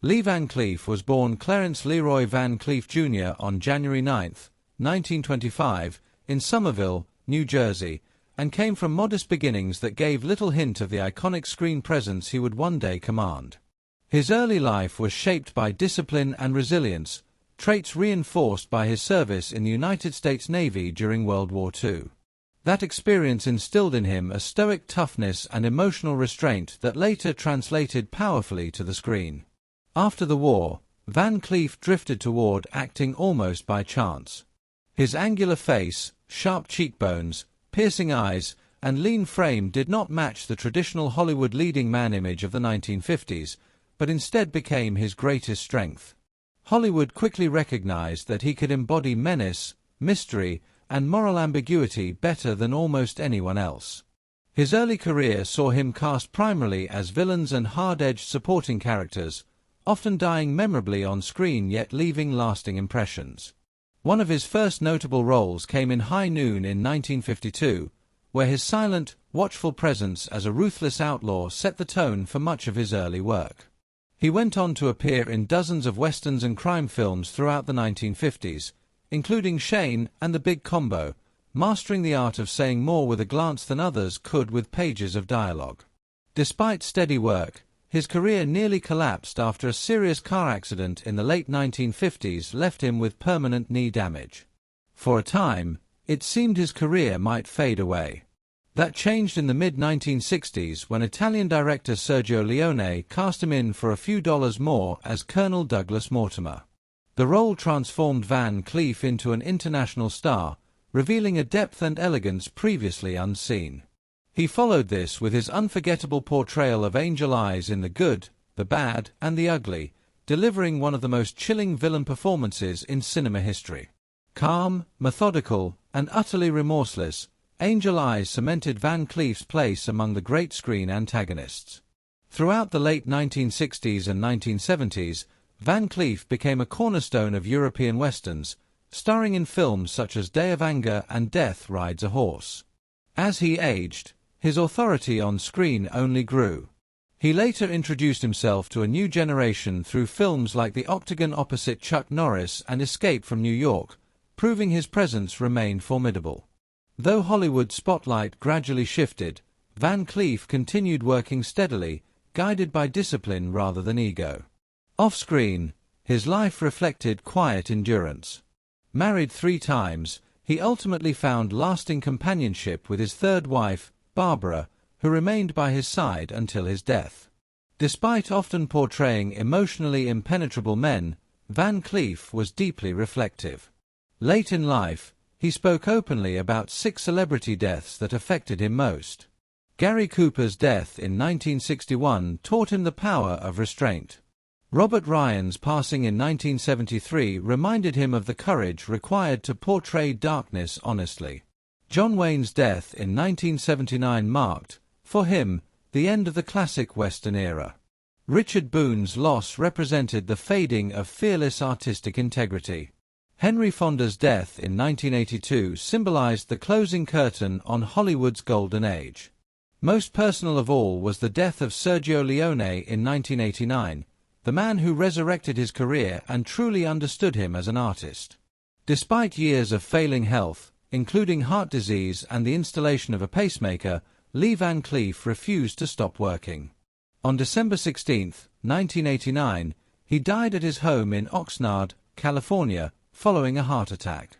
Lee Van Cleef was born Clarence Leroy Van Cleef Jr. on January 9, 1925, in Somerville, New Jersey, and came from modest beginnings that gave little hint of the iconic screen presence he would one day command. His early life was shaped by discipline and resilience, traits reinforced by his service in the United States Navy during World War II. That experience instilled in him a stoic toughness and emotional restraint that later translated powerfully to the screen. After the war, Van Cleef drifted toward acting almost by chance. His angular face, sharp cheekbones, piercing eyes, and lean frame did not match the traditional Hollywood leading man image of the 1950s, but instead became his greatest strength. Hollywood quickly recognized that he could embody menace, mystery, and moral ambiguity better than almost anyone else. His early career saw him cast primarily as villains and hard-edged supporting characters, often dying memorably on screen yet leaving lasting impressions. One of his first notable roles came in High Noon in 1952, where his silent, watchful presence as a ruthless outlaw set the tone for much of his early work. He went on to appear in dozens of westerns and crime films throughout the 1950s, including Shane and The Big Combo, mastering the art of saying more with a glance than others could with pages of dialogue. Despite steady work, his career nearly collapsed after a serious car accident in the late 1950s left him with permanent knee damage. For a time, it seemed his career might fade away. That changed in the mid-1960s when Italian director Sergio Leone cast him in for a few dollars more as Colonel Douglas Mortimer. The role transformed Van Cleef into an international star, revealing a depth and elegance previously unseen. He followed this with his unforgettable portrayal of Angel Eyes in The Good, the Bad, and the Ugly, delivering one of the most chilling villain performances in cinema history. Calm, methodical, and utterly remorseless, Angel Eyes cemented Van Cleef's place among the great screen antagonists. Throughout the late 1960s and 1970s, Van Cleef became a cornerstone of European westerns, starring in films such as Day of Anger and Death Rides a Horse. As he aged, his authority on screen only grew. He later introduced himself to a new generation through films like The Octagon opposite Chuck Norris and Escape from New York, proving his presence remained formidable. Though Hollywood's spotlight gradually shifted, Van Cleef continued working steadily, guided by discipline rather than ego. Off-screen, his life reflected quiet endurance. Married 3 times, he ultimately found lasting companionship with his third wife, Barbara, who remained by his side until his death. Despite often portraying emotionally impenetrable men, Van Cleef was deeply reflective. Late in life, he spoke openly about 6 celebrity deaths that affected him most. Gary Cooper's death in 1961 taught him the power of restraint. Robert Ryan's passing in 1973 reminded him of the courage required to portray darkness honestly. John Wayne's death in 1979 marked, for him, the end of the classic Western era. Richard Boone's loss represented the fading of fearless artistic integrity. Henry Fonda's death in 1982 symbolized the closing curtain on Hollywood's golden age. Most personal of all was the death of Sergio Leone in 1989, the man who resurrected his career and truly understood him as an artist. Despite years of failing health, including heart disease and the installation of a pacemaker, Lee Van Cleef refused to stop working. On December 16, 1989, he died at his home in Oxnard, California, following a heart attack.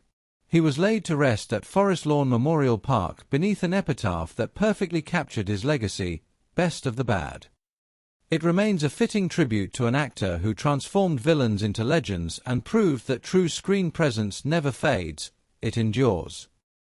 He was laid to rest at Forest Lawn Memorial Park beneath an epitaph that perfectly captured his legacy, Best of the Bad. It remains a fitting tribute to an actor who transformed villains into legends and proved that true screen presence never fades, it endures.